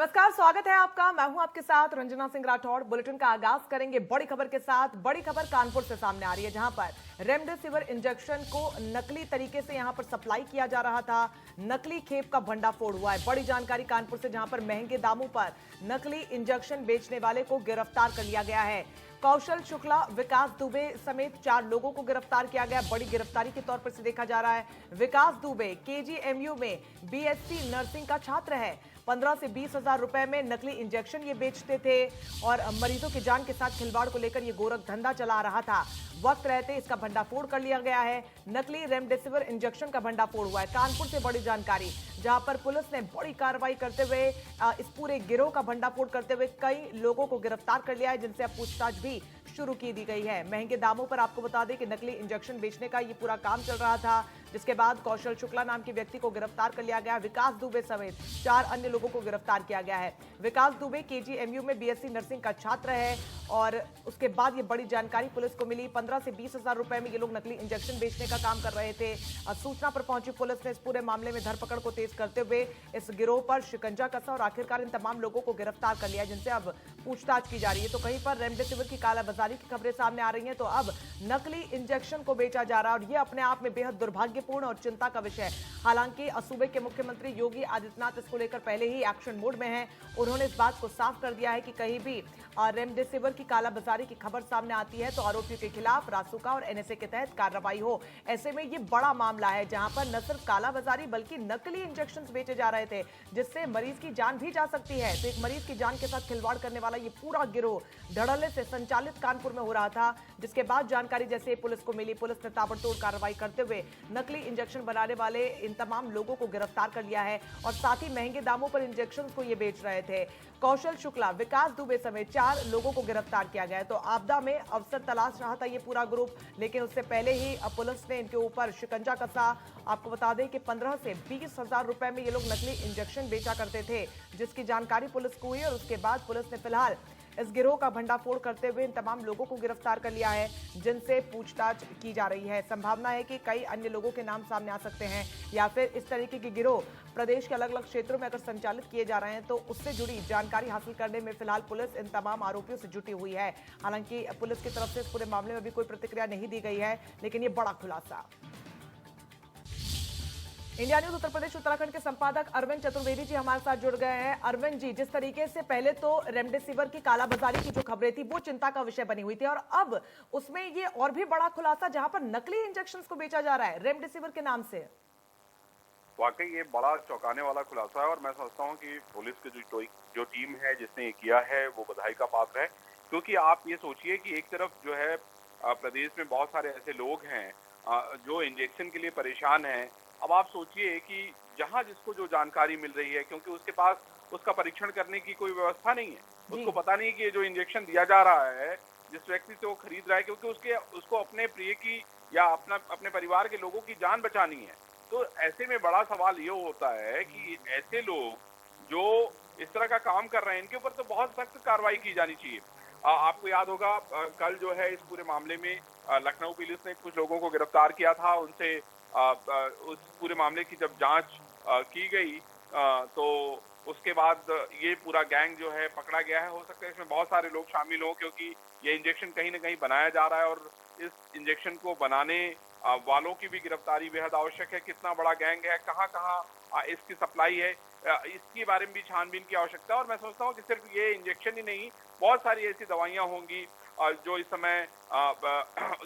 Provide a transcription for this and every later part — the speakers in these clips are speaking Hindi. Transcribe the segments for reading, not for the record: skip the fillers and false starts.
नमस्कार, स्वागत है आपका। मैं हूं आपके साथ रंजना सिंह राठौड़। बुलेटिन का आगाज करेंगे बड़ी खबर के साथ। बड़ी खबर कानपुर से सामने आ रही है, जहां पर रेमडेसिविर इंजेक्शन को नकली तरीके से यहां पर सप्लाई किया जा रहा था। नकली खेप का भंडाफोड़ हुआ है। बड़ी जानकारी कानपुर से, जहां पर महंगे दामों पर नकली इंजेक्शन बेचने वाले को गिरफ्तार कर लिया गया है। कौशल शुक्ला, विकास दुबे समेत 4 लोगों को गिरफ्तार किया गया। बड़ी गिरफ्तारी के तौर पर से देखा जा रहा है। विकास दुबे केजीएमयू में बीएससी नर्सिंग का छात्र है। 15 से 20 हजार रुपए में नकली इंजेक्शन ये बेचते थे और मरीजों की जान के साथ खिलवाड़ को लेकर ये गोरख धंधा चला रहा था। वक्त रहते इसका भंडाफोड़ कर लिया गया है। नकली रेमडेसिविर इंजेक्शन का भंडाफोड़ हुआ है। कानपुर से बड़ी जानकारी, जहां पर पुलिस ने बड़ी कार्रवाई करते हुए इस पूरे गिरोह का भंडाफोड़ करते हुए कई लोगों को गिरफ्तार कर लिया है, जिनसे अब पूछताछ भी शुरू की दी गई है। महंगे दामों पर आपको बता दें कि नकली इंजेक्शन बेचने का ये पूरा काम चल रहा था, जिसके बाद कौशल शुक्ला नाम के व्यक्ति को गिरफ्तार कर लिया गया। विकास दुबे समेत 4 अन्य लोगों को गिरफ्तार किया गया है। विकास दुबे केजीएमयू में बीएससी नर्सिंग का छात्र है और उसके बाद ये बड़ी जानकारी पुलिस को मिली। 15 से 20 हजार रुपए में ये लोग नकली इंजेक्शन बेचने का काम कर रहे थे। सूचना पर पहुंची पुलिस ने इस पूरे मामले में धरपकड़ को तेज करते हुए इस गिरोह पर शिकंजा कसा और आखिरकार इन तमाम लोगों को गिरफ्तार कर लिया, जिनसे अब पूछताछ की जा रही है। तो कहीं पर रेमडेसिविर की कालाबाजारी की खबरें सामने आ रही हैं, तो अब नकली इंजेक्शन को बेचा जा रहा है और ये अपने आप में बेहद दुर्भाग्यपूर्ण और चिंता का विषय है। हालांकि सूबे के मुख्यमंत्री योगी आदित्यनाथ इसको लेकर पहले ही एक्शन मोड में हैं। उन्होंने इस बात को साफ कर दिया है कि कहीं भी रेमडेसिविर की कालाबाजारी की खबर सामने आती है तो आरोपियों के खिलाफ रासुका और एनएसए के तहत कार्रवाई हो। ऐसे में ये बड़ा मामला है, जहां पर न सिर्फ कालाबाजारी बल्कि नकली इंजेक्शन बेचे जा रहे थे, जिससे मरीज की जान भी जा सकती है। तो एक मरीज की जान के साथ खिलवाड़ करने वाला ये पूरा गिरोह धड़ल्ले से संचालित कानपुर में हो रहा था, जिसके बाद जानकारी जैसे पुलिस को मिली, पुलिस ने ताबड़तोड़ कार्रवाई करते हुए नकली इंजेक्शन बनाने वाले इन तमाम लोगों को गिरफ्तार कर लिया है और साथ ही महंगे दामों पर इंजेक्शन को ये बेच रहे थे। कौशल शुक्ला, विकास दुबे समेत 4 लोगों को गिरफ्तार किया गया है। तो आपदा में अवसर तलाश रहा था ये पूरा ग्रुप, लेकिन उससे पहले ही पुलिस ने इनके ऊपर शिकंजा कसा। आपको बता दें कि 15 से 20 हजार रुपए में ये लोग नकली इंजेक्शन बेचा करते थे, जिसकी जानकारी पुलिस को हुई और उसके बाद पुलिस ने फिलहाल इस गिरोह का भंडाफोड़ करते हुए इन तमाम लोगों को गिरफ्तार कर लिया है, जिनसे पूछताछ की जा रही है। संभावना है कि कई अन्य लोगों के नाम सामने आ सकते हैं या फिर इस तरीके के गिरोह प्रदेश के अलग अलग क्षेत्रों में अगर संचालित किए जा रहे हैं तो उससे जुड़ी जानकारी हासिल करने में फिलहाल पुलिस इन तमाम आरोपियों से जुटी हुई है। हालांकि पुलिस की तरफ से इस पूरे मामले में अभी कोई प्रतिक्रिया नहीं दी गई है, लेकिन ये बड़ा खुलासा। इंडिया न्यूज उत्तर प्रदेश उत्तराखंड के संपादक अरविंद चतुर्वेदी जी हमारे साथ जुड़ गए हैं। अरविंद जी, जिस तरीके से पहले तो रेमडेसिविर की कालाबाजारी की जो खबरें थी वो चिंता का विषय बनी हुई थी, और अब उसमें ये और भी बड़ा खुलासा, जहां पर नकली इंजेक्शंस को बेचा जा रहा है रेमडेसिविर के नाम से। वाकई ये बड़ा चौंकाने वाला खुलासा है और मैं समझता हूँ कि पुलिस की जो टीम है जिसने ये किया है वो बधाई का पात्र है। क्योंकि आप ये सोचिए कि एक तरफ जो है प्रदेश में बहुत सारे ऐसे लोग हैं जो इंजेक्शन के लिए परेशान हैं। अब आप सोचिए कि जहां जिसको जो जानकारी मिल रही है, क्योंकि उसके पास उसका परीक्षण करने की कोई व्यवस्था नहीं है, उसको पता नहीं कि ये जो इंजेक्शन दिया जा रहा है जिस व्यक्ति से वो खरीद रहा है, क्योंकि उसको अपने प्रिय की या अपने परिवार के लोगों की जान बचानी है। तो ऐसे में बड़ा सवाल ये होता है कि ऐसे लोग जो इस तरह का काम कर रहे हैं, इनके ऊपर तो बहुत सख्त कार्रवाई की जानी चाहिए। आपको याद होगा कल जो है इस पूरे मामले में लखनऊ पुलिस ने कुछ लोगों को गिरफ्तार किया था। उनसे उस पूरे मामले की जब जांच की गई तो उसके बाद ये पूरा गैंग जो है पकड़ा गया है। हो सकता है इसमें बहुत सारे लोग शामिल हों, क्योंकि ये इंजेक्शन कहीं ना कहीं बनाया जा रहा है और इस इंजेक्शन को बनाने वालों की भी गिरफ्तारी बेहद आवश्यक है। कितना बड़ा गैंग है, कहाँ कहाँ इसकी सप्लाई है, इसके बारे में भी छानबीन की आवश्यकता है। और मैं समझता हूँ कि सिर्फ ये इंजेक्शन ही नहीं, बहुत सारी ऐसी दवाइयाँ होंगी जो इस समय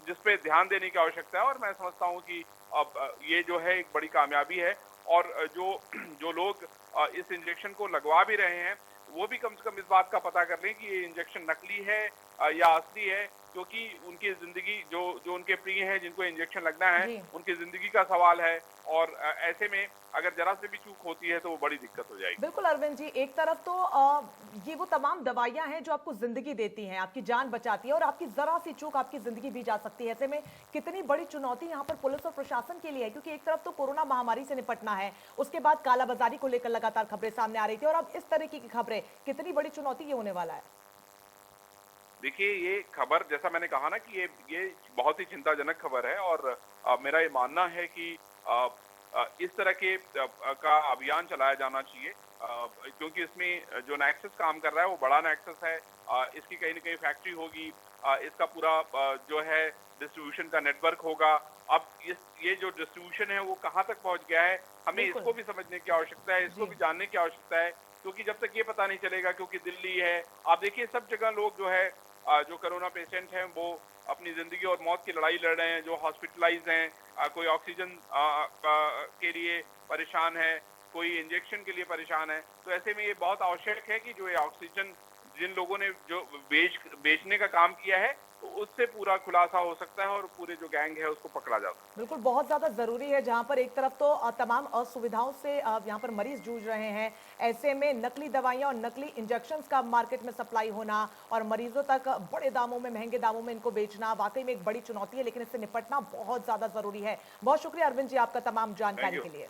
जिस पे ध्यान देने की आवश्यकता है। और मैं समझता हूँ कि अब ये जो है एक बड़ी कामयाबी है और जो लोग इस इंजेक्शन को लगवा भी रहे हैं वो भी कम से कम इस बात का पता कर लें कि ये इंजेक्शन नकली है या असली है, क्योंकि उनकी जिंदगी जो उनके प्रिय हैं जिनको इंजेक्शन लगना है, उनकी जिंदगी का सवाल है। और ऐसे में अगर जरा से भी चूक होती है तो वो बड़ी दिक्कत हो जाएगी। बिल्कुल अरविंद जी, एक तरफ तो ये वो तमाम दवाइयां हैं जो आपको जिंदगी देती हैं, आपकी जान बचाती है, और आपकी जरा सी चूक आपकी जिंदगी भी जा सकती है। ऐसे में कितनी बड़ी चुनौती यहाँ पर पुलिस और प्रशासन के लिए है, क्योंकि एक तरफ तो कोरोना महामारी से निपटना है, उसके बाद कालाबाजारी को लेकर लगातार खबरें सामने आ रही थी, और अब इस तरीके की खबरें, कितनी बड़ी चुनौती ये होने वाला है। देखिए, ये खबर जैसा मैंने कहा ना कि ये बहुत ही चिंताजनक खबर है और मेरा ये मानना है कि इस तरह के का अभियान चलाया जाना चाहिए क्योंकि इसमें जो नेक्सस काम कर रहा है वो बड़ा नेक्सस है। इसकी कहीं न कहीं फैक्ट्री होगी, इसका पूरा जो है डिस्ट्रीब्यूशन का नेटवर्क होगा। अब ये जो डिस्ट्रीब्यूशन है वो कहाँ तक पहुंच गया है, हमें बिल्कुल। इसको भी समझने की आवश्यकता है, इसको जी। भी जानने की आवश्यकता है, क्योंकि जब तक ये पता नहीं चलेगा, क्योंकि दिल्ली है, आप देखिए सब जगह लोग जो है जो कोरोना पेशेंट हैं वो अपनी जिंदगी और मौत की लड़ाई लड़ रहे हैं, जो हॉस्पिटलाइज हैं, कोई ऑक्सीजन के लिए परेशान है, कोई इंजेक्शन के लिए परेशान है। तो ऐसे में ये बहुत आवश्यक है कि जो ये ऑक्सीजन जिन लोगों ने जो बेचने का काम किया है, तो उससे पूरा खुलासा हो सकता है और पूरे जो गैंग है उसको पकड़ा जा सकता है। बिल्कुल, बहुत ज़्यादा ज़रूरी है, जहाँ पर एक तरफ तो तमाम असुविधाओं से यहाँ पर मरीज़ जूझ रहे हैं। ऐसे में नकली दवाइयाँ और नकली इंजेक्शंस का मार्केट में सप्लाई होना और मरीज़ों तक बड़े दामों में, महँगे दामों में इनको बेचना, वाक़ई में एक बड़ी चुनौती है, लेकिन इससे निपटना बहुत ज़्यादा ज़रूरी है। बहुत शुक्रिया अरविंद जी आपका तमाम थैंक जानकारी यू। के लिए।